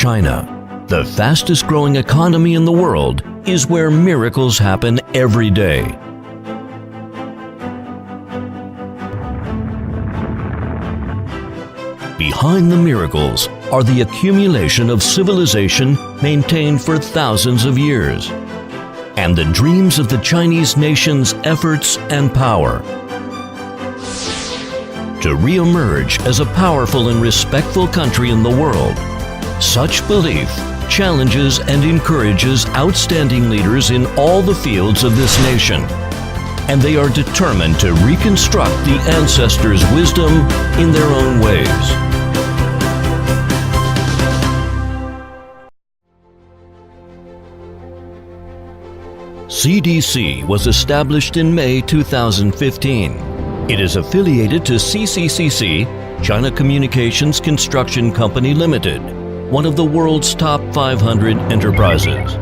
China, the fastest growing economy in the world, is where miracles happen every day. Behind the miracles are the accumulation of civilization maintained for thousands of years, and the dreams of the Chinese nation's efforts and power to re-emerge as a powerful and respectful country in the world. Such belief challenges and encourages outstanding leaders in all the fields of this nation, and they are determined to reconstruct the ancestors' wisdom in their own ways. CDC was established in May 2015. It is affiliated to CCCC, China Communications Construction Company Limited, one of the world's top 500 enterprises.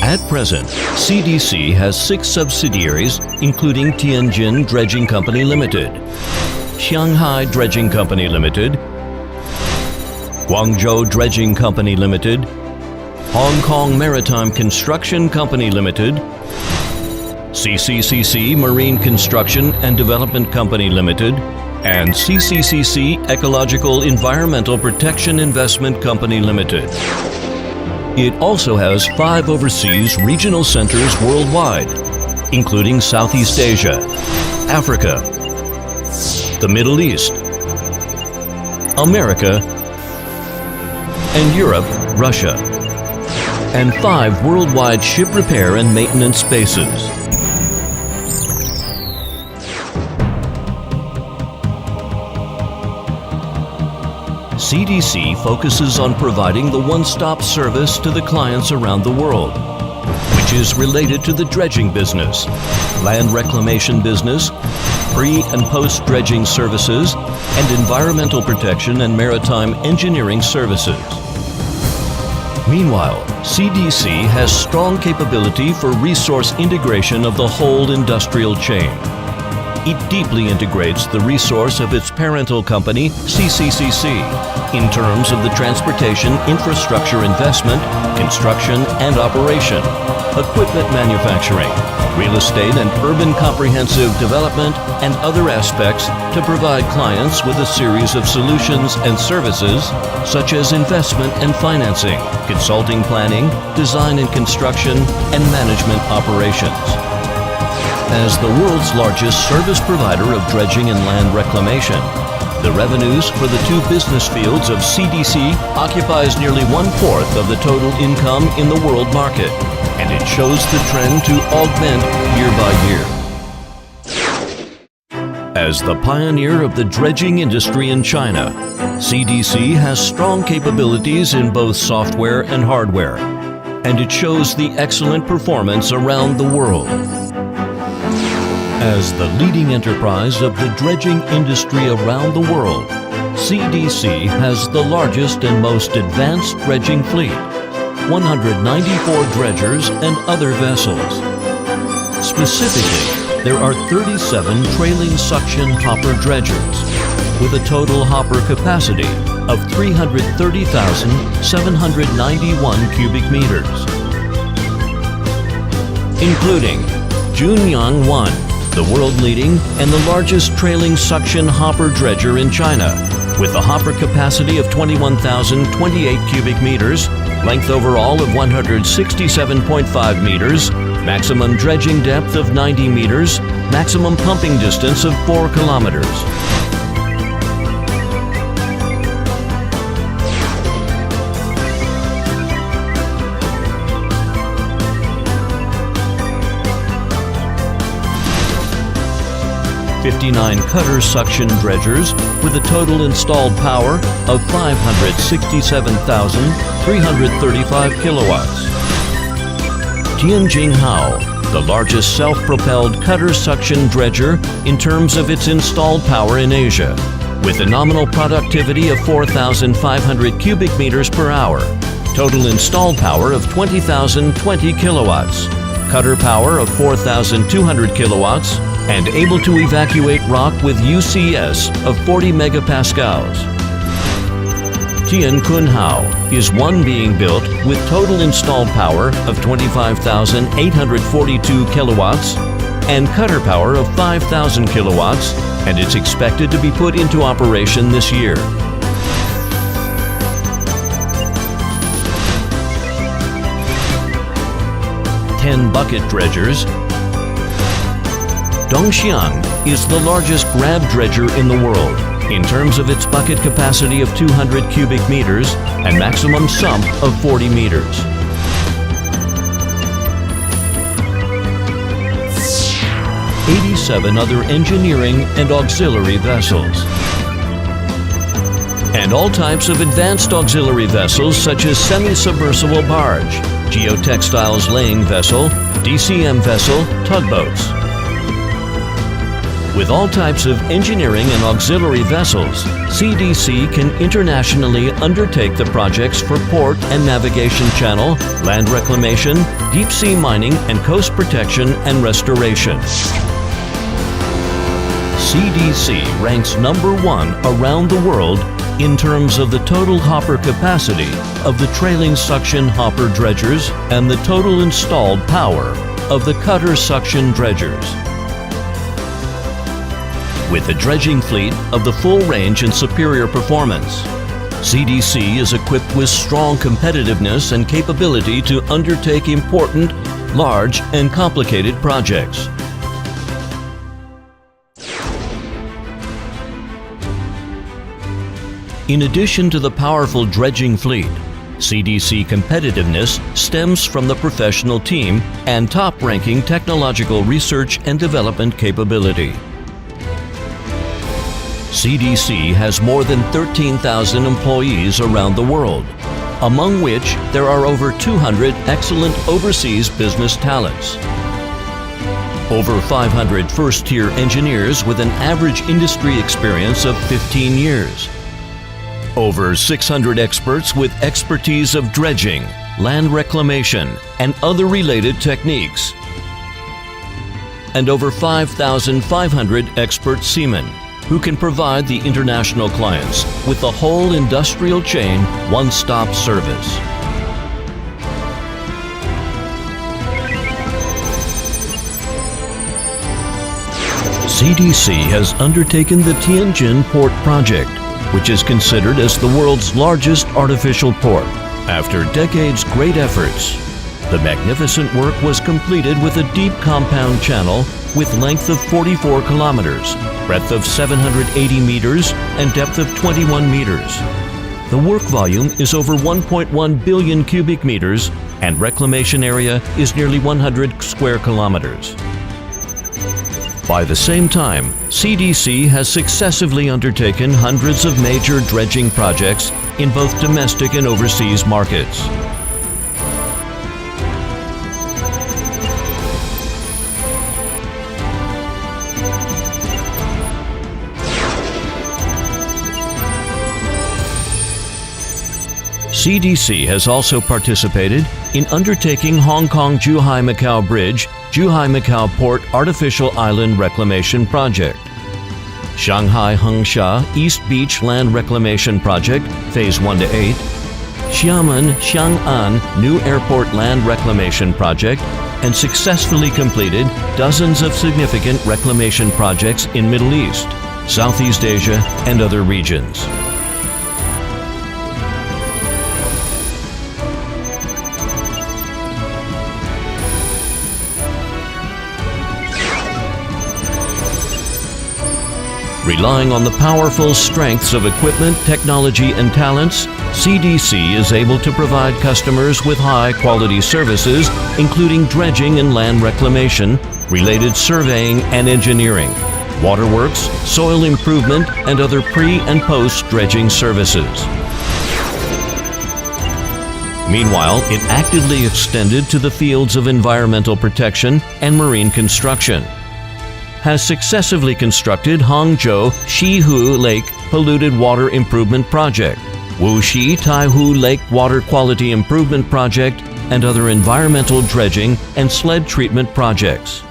At present, CDC has 6 subsidiaries, including Tianjin Dredging Company Limited, Shanghai Dredging Company Limited, Guangzhou Dredging Company Limited, Hong Kong Maritime Construction Company Limited, CCCC Marine Construction and Development Company Limited, and CCCC Ecological Environmental Protection Investment Company Limited. It also has 5 overseas regional centers worldwide, including Southeast Asia, Africa, the Middle East, America, and Europe, Russia, and 5 worldwide ship repair and maintenance bases. CDC focuses on providing the one-stop service to the clients around the world, which is related to the dredging business, land reclamation business, pre- and post-dredging services, and environmental protection and maritime engineering services. Meanwhile, CDC has strong capability for resource integration of the whole industrial chain. It deeply integrates the resource of its parental company, CCCC, in terms of the transportation infrastructure investment, construction and operation, equipment manufacturing, real estate and urban comprehensive development, and other aspects to provide clients with a series of solutions and services such as investment and financing, consulting planning, design and construction, and management operations. As the world's largest service provider of dredging and land reclamation, the revenues for the 2 business fields of CDC occupies nearly 1/4 of the total income in the world market, and it shows the trend to augment year by year. As the pioneer of the dredging industry in China, CDC has strong capabilities in both software and hardware, and it shows the excellent performance around the world. As the leading enterprise of the dredging industry around the world, CDC has the largest and most advanced dredging fleet, 194 dredgers and other vessels. Specifically, there are 37 trailing suction hopper dredgers, with a total hopper capacity of 330,791 cubic meters, including Junyang 1, the world-leading and the largest trailing suction hopper dredger in China, with a hopper capacity of 21,028 cubic meters, length overall of 167.5 meters, maximum dredging depth of 90 meters, maximum pumping distance of 4 kilometers. '59 cutter suction dredgers with a total installed power of 567,335 kilowatts. Tianjin Hao, the largest self-propelled cutter suction dredger in terms of its installed power in Asia, with a nominal productivity of 4,500 cubic meters per hour, total installed power of 20,020 kilowatts, cutter power of 4,200 kilowatts, and able to evacuate rock with UCS of 40 megapascals. Tian Kun Hao is one being built with total installed power of 25,842 kilowatts and cutter power of 5,000 kilowatts, and it's expected to be put into operation this year. Ten bucket dredgers. Dongxiang is the largest grab dredger in the world in terms of its bucket capacity of 200 cubic meters and maximum sump of 40 meters. 87 other engineering and auxiliary vessels. And all types of advanced auxiliary vessels such as semi-submersible barge, geotextiles laying vessel, DCM vessel, tugboats. With all types of engineering and auxiliary vessels, CDC can internationally undertake the projects for port and navigation channel, land reclamation, deep sea mining, and coast protection and restoration. CDC ranks #1 around the world in terms of the total hopper capacity of the trailing suction hopper dredgers and the total installed power of the cutter suction dredgers. With a dredging fleet of the full range and superior performance, CDC is equipped with strong competitiveness and capability to undertake important, large, and complicated projects. In addition to the powerful dredging fleet, CDC competitiveness stems from the professional team and top-ranking technological research and development capability. CDC has more than 13,000 employees around the world, among which there are over 200 excellent overseas business talents. Over 500 first-tier engineers with an average industry experience of 15 years. Over 600 experts with expertise of dredging, land reclamation, and other related techniques. And over 5,500 expert seamen who can provide the international clients with the whole industrial chain one-stop service. CDC has undertaken the Tianjin Port Project, which is considered as the world's largest artificial port. After decades' great efforts, the magnificent work was completed with a deep compound channel with length of 44 kilometers, breadth of 780 meters, and depth of 21 meters. The work volume is over 1.1 billion cubic meters, and reclamation area is nearly 100 square kilometers. By the same time, CDC has successively undertaken hundreds of major dredging projects in both domestic and overseas markets. CDC has also participated in undertaking Hong Kong-Zhuhai-Macau Bridge, Zhuhai-Macau Port Artificial Island Reclamation Project, Shanghai-Hengsha East Beach Land Reclamation Project, Phase 1 to 8, Xiamen-Xiang'an New Airport Land Reclamation Project, and successfully completed dozens of significant reclamation projects in Middle East, Southeast Asia, and other regions. Relying on the powerful strengths of equipment, technology, and talents, CDC is able to provide customers with high-quality services, including dredging and land reclamation, related surveying and engineering, waterworks, soil improvement, and other pre- and post-dredging services. Meanwhile, it actively extended to the fields of environmental protection and marine construction, has successively constructed Hangzhou Shihu Lake Polluted Water Improvement Project, Wuxi Taihu Lake Water Quality Improvement Project, and other environmental dredging and sled treatment projects.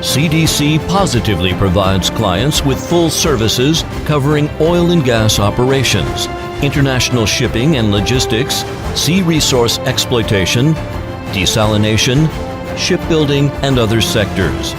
CDC positively provides clients with full services covering oil and gas operations, international shipping and logistics, sea resource exploitation, desalination, shipbuilding, and other sectors.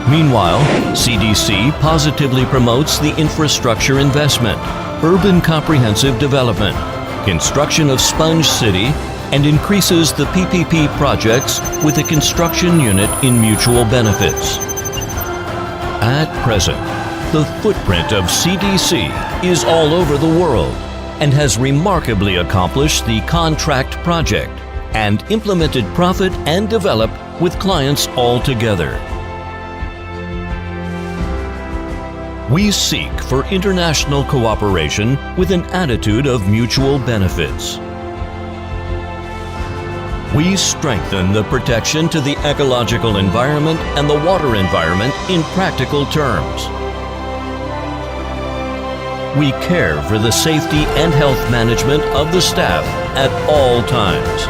Meanwhile, CDC positively promotes the infrastructure investment, urban comprehensive development, construction of Sponge City, and increases the PPP projects with a construction unit in mutual benefits. At present, the footprint of CDC is all over the world and has remarkably accomplished the contract project and implemented profit and develop with clients all together. We seek for international cooperation with an attitude of mutual benefits. We strengthen the protection to the ecological environment and the water environment in practical terms. We care for the safety and health management of the staff at all times.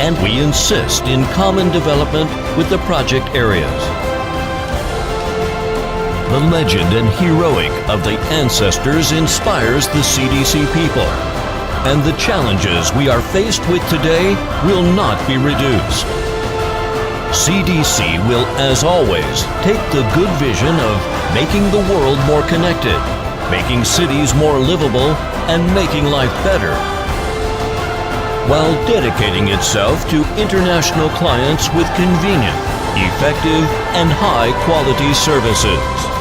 And we insist in common development with the project areas. The legend and heroic of the ancestors inspires the CDC people. And the challenges we are faced with today will not be reduced. CDC will, as always, take the good vision of making the world more connected, making cities more livable, and making life better, while dedicating itself to international clients with convenient, effective, and high-quality services.